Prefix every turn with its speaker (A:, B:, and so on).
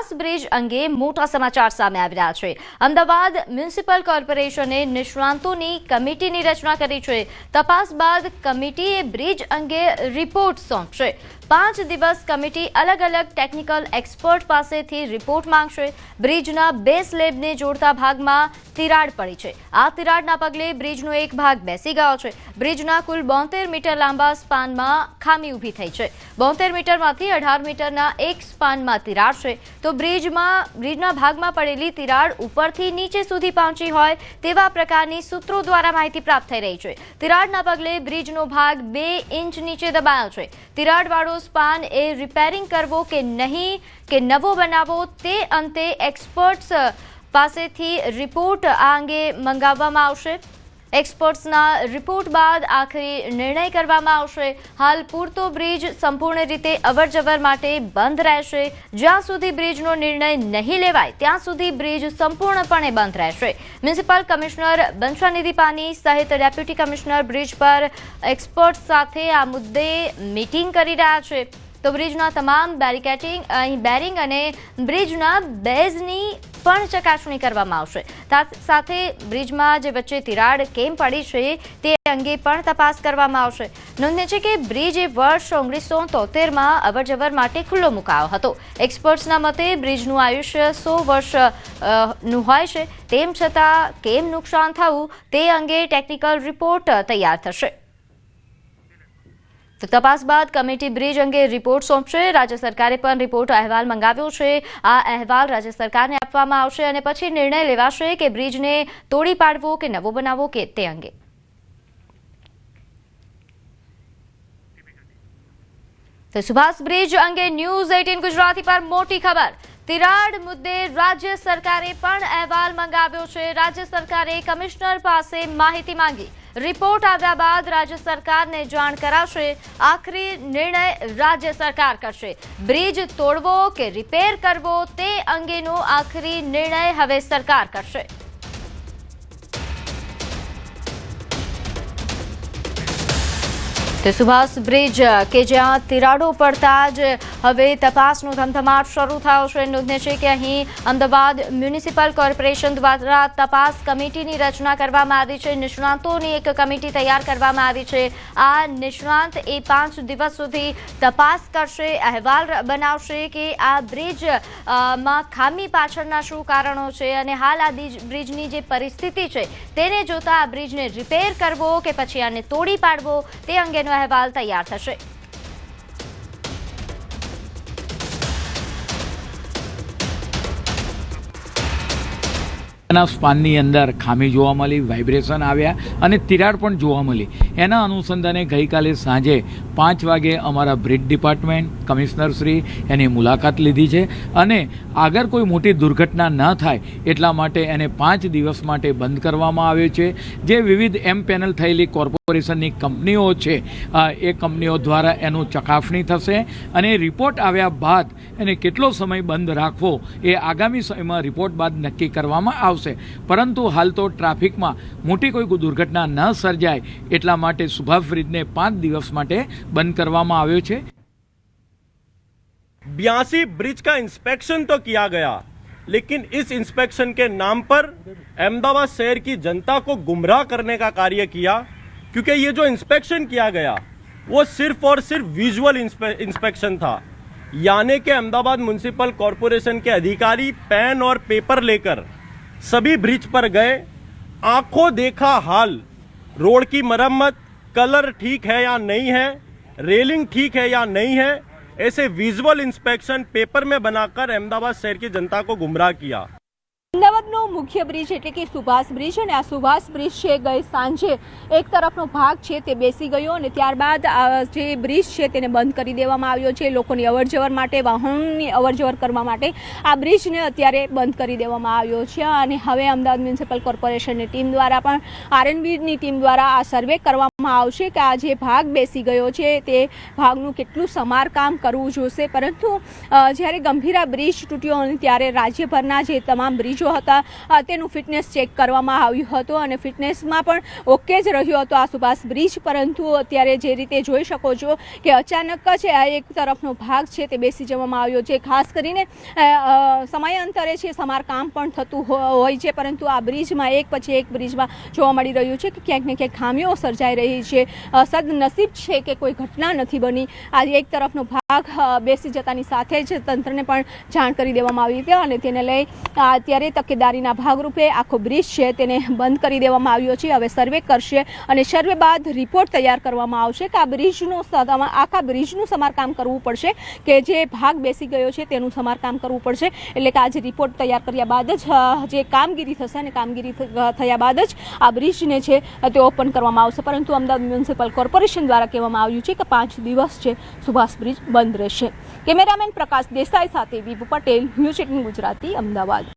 A: Subhash bridge અંગે મોટા સમાચાર સામે આવી રહ્યા છે। અમદાવાદ મ્યુનિસિપલ કોર્પોરેશને નિષ્ણાંતોની કમિટીની રચના કરી છે। તપાસ બાદ કમિટીએ બ્રિજ અંગે રિપોર્ટ સોંપશે। 5 દિવસ કમિટી અલગ અલગ ટેકનિકલ એક્સપર્ટ પાસેથી રિપોર્ટ માંગશે। બ્રિજના બે સ્લેબને જોડતા ભાગમાં તિરાડ પડી છે। આ તિરાડના પગલે બ્રિજનો એક ભાગ બેસી ગયો છે। બ્રિજના કુલ 72 મીટર લાંબા સ્પાનમાં ખામી ઊભી થઈ છે। 72 મીટરમાંથી 18 મીટરના એક સ્પાનમાં તિરાડ છે, તો બ્રિજના ભાગમાં પડેલી તિરાડ ઉપરથી નીચે સુધી પહોંચી હોય તેવા પ્રકારની સૂત્રો દ્વારા માહિતી પ્રાપ્ત થઈ રહી છે। તિરાડના પગલે બ્રિજનો ભાગ 2 ઇંચ નીચે દબાયો છે। તિરાડવાળો સ્પાન એ રિપેરિંગ કરવો કે નહીં કે નવો બનાવવો તે અંતે એક્સપર્ટ્સ પાસેથી રિપોર્ટ આ અંગે મંગાવવામાં આવશે। એક્સપર્ટ્સના રિપોર્ટ બાદ આખરી નિર્ણય કરવામાં આવશે। હાલ પૂરતો બ્રિજ સંપૂર્ણ રીતે અવરજવર માટે બંધ રહેશે। જ્યાં સુધી બ્રિજનો નિર્ણય નહીં લેવાય ત્યાં સુધી બ્રિજ સંપૂર્ણપણે બંધ રહેશે। મ્યુનિસિપલ કમિશનર બંછાનિધિ પાની સહિત ડેપ્યુટી કમિશનર બ્રિજ પર એક્સપર્ટ્સ સાથે આ મુદ્દે મીટિંગ કરી રહ્યા છે। તો બ્રિજના તમામ બેરિંગ અને બ્રિજના બેઝની પણ ચકાસણી કરવામાં આવશે। સાથે બ્રિજમાં જે વચ્ચે તિરાડ કેમ પડી છે તે અંગે પણ તપાસ કરવામાં આવશે। નોંધનીય છે કે બ્રિજ એ વર્ષ 1973માં અવરજવર માટે ખુલ્લો મુકાયો હતો। એક્સપર્ટ્સના મતે બ્રિજનું આયુષ્ય 100 વર્ષનું હોય છે। તેમ છતાં કેમ નુકસાન થયું તે અંગે ટેકનિકલ રિપોર્ટ તૈયાર થશે। તો તપાસ બાદ કમિટી બ્રિજ અંગે રિપોર્ટ સોંપશે। રાજ્ય સરકારે પણ રિપોર્ટ અહેવાલ મંગાવ્યો છે। આ અહેવાલ રાજ્ય સરકારને આપવામાં આવશે અને પછી નિર્ણય લેવાશે કે બ્રિજને તોડી પાડવો કે નવો બનાવવો કે તે અંગે। તો સુભાષ બ્રિજ અંગે ન્યૂઝ 18 ગુજરાતી પર મોટી ખબર। તિરાડ મુદ્દે રાજ્ય સરકારે પણ અહેવાલ મંગાવ્યો છે। રાજ્ય સરકારે કમિશનર પાસે માહિતી માંગી। રિપોર્ટ આવ્યા બાદ રાજ્ય સરકારને જાણ કરાશે। આખરી નિર્ણય રાજ્ય સરકાર કરશે। બ્રિજ તોડવો કે રિપેર કરવો તે અંગેનો આખરી નિર્ણય હવે સરકાર કરશે। તો સુભાષ બ્રિજ કે જ્યાં તિરાડો પડતા જ હવે તપાસનો ધમધમાટ શરૂ થયો છે। નોંધનીય છે કે અહીં અમદાવાદ મ્યુનિસિપલ કોર્પોરેશન દ્વારા તપાસ કમિટીની રચના કરવામાં આવી છે। નિષ્ણાંતોની એક કમિટી તૈયાર કરવામાં આવી છે। આ નિષ્ણાંત એ 5 દિવસ સુધી તપાસ કરશે, અહેવાલ બનાવશે કે આ બ્રિજમાં ખામી પાછળના શું કારણો છે અને હાલ આ બ્રિજની જે પરિસ્થિતિ છે તેને જોતા આ બ્રિજને રિપેર કરવો કે પછી આને તોડી પાડવો તે અંગેનો અહેવાલ તૈયાર થશે।
B: સ્પાનની અંદર ખામી જોવા મળી, વાઇબ્રેશન આવ્યા અને તિરાડ પણ જોવા મળી। એના અનુસંધાને ગઈકાલે સાંજે 5 વાગે અમારા બ્રિજ ડિપાર્ટમેન્ટ કમિશનરશ્રી એની મુલાકાત લીધી છે અને આગળ કોઈ મોટી દુર્ઘટના ન થાય એટલા માટે એને 5 દિવસ માટે બંધ કરવામાં આવ્યો છે। જે વિવિધ પેનલ થયેલી કોર્પોરેશનની કંપનીઓ છે એ કંપનીઓ દ્વારા એનું ચકાસણી થશે અને રિપોર્ટ આવ્યા બાદ એને કેટલો સમય બંધ રાખવો એ આગામી સમયમાં રિપોર્ટ બાદ નક્કી કરવામાં આવશે। પરંતુ હાલ તો ટ્રાફિકમાં મોટી કોઈ દુર્ઘટના ન સર્જાય એટલા માટે સુભાષ બ્રિજને 5 દિવસ માટે બંધ કરવામાં આવ્યો છે।
C: 82 ब्रिज का इंस्पेक्शन तो किया गया, लेकिन इस इंस्पेक्शन के नाम पर अहमदाबाद शहर की जनता को गुमराह करने का कार्य किया, क्योंकि ये जो इंस्पेक्शन किया गया वो सिर्फ और सिर्फ विजुअल इंस्पेक्शन था। यानी कि अहमदाबाद म्युनिसिपल कॉरपोरेशन के अधिकारी पेन और पेपर लेकर सभी ब्रिज पर गए, आंखों देखा हाल, रोड की मरम्मत, कलर ठीक है या नहीं है, रेलिंग ठीक है या नहीं है, ऐसे विजुअल इंस्पेक्शन पेपर में बनाकर अहमदाबाद शहर की जनता को गुमराह किया।
D: અમદાવાદનો મુખ્ય બ્રિજ એટલે કે સુભાષ બ્રિજ અને આ સુભાષ બ્રિજ છે ગઈ સાંજે એક તરફનો ભાગ છે તે બેસી ગયો અને ત્યારબાદ જે બ્રિજ છે તેને બંધ કરી દેવામાં આવ્યો છે। લોકોની અવરજવર માટે, વાહનોની અવરજવર કરવા માટે આ બ્રિજને અત્યારે બંધ કરી દેવામાં આવ્યો છે અને હવે અમદાવાદ મ્યુનિસિપલ કોર્પોરેશનની ટીમ દ્વારા પણ આરએનબીની ટીમ દ્વારા આ સર્વે કરવામાં કરવામાં આવશે કે આ જે ભાગ બેસી ગયો છે તે ભાગનું કેટલું સમારકામ કરવું જોશે, પરંતુ જ્યારે ગંભીરા બ્રિજ તૂટ્યો અને ત્યારે રાજ્યભરના જે તમામ બ્રિજો હતા તેનું ફિટનેસ ચેક કરવામાં આવ્યું હતું અને ફિટનેસમાં પણ ઓકે જ રહ્યો હતો આ સુભાષ બ્રિજ, પરંતુ અત્યારે જે રીતે જોઈ શકો છો કે અચાનક જ આ એક તરફનો ભાગ છે તે બેસી જવામાં આવ્યો છે. ખાસ કરીને સમયાંતરે છે સમારકામ પણ થતું હોય છે, પરંતુ આ બ્રિજમાં એક પછી એક બ્રિજમાં જોવા મળી રહ્યું છે કે ક્યાંક ને ક્યાંક ખામીઓ સર્જાઈ રહી છે. સદનસીબ છે કે કોઈ ઘટના નથી બની. આજે એક તરફનો ભાગ બેસી જતાની સાથે જ તંત્રને પણ જાણ કરી દેવામાં આવી હતી અને તેને લઈ અત્યારે તકેદારીના ભાગરૂપે આખો બ્રિજ છે તેને બંધ કરી દેવામાં આવ્યો છે. હવે સર્વે કરશે અને સર્વે બાદ રિપોર્ટ તૈયાર કરવામાં આવશે કે આ બ્રિજનું આખા બ્રિજનું સમારકામ કરવું પડશે કે જે ભાગ બેસી ગયો છે તેનું સમારકામ કરવું પડશે. એટલે કે આજે રિપોર્ટ તૈયાર કર્યા બાદ જ જે કામગીરી થશે અને કામગીરી થયા બાદ જ આ બ્રિજને છે તે ઓપન કરવામાં આવશે. પરંતુ અમદાવાદ મ્યુનિસિપલ કોર્પોરેશન દ્વારા કહેવામાં આવ્યું છે કે 5 દિવસ છે સુભાષ બ્રિજ બંધ રહેશે. કેમેરામેન પ્રકાશ દેસાઈ સાથે વિભુ પટેલ, ન્યૂઝ 18 ગુજરાતી, અમદાવાદ.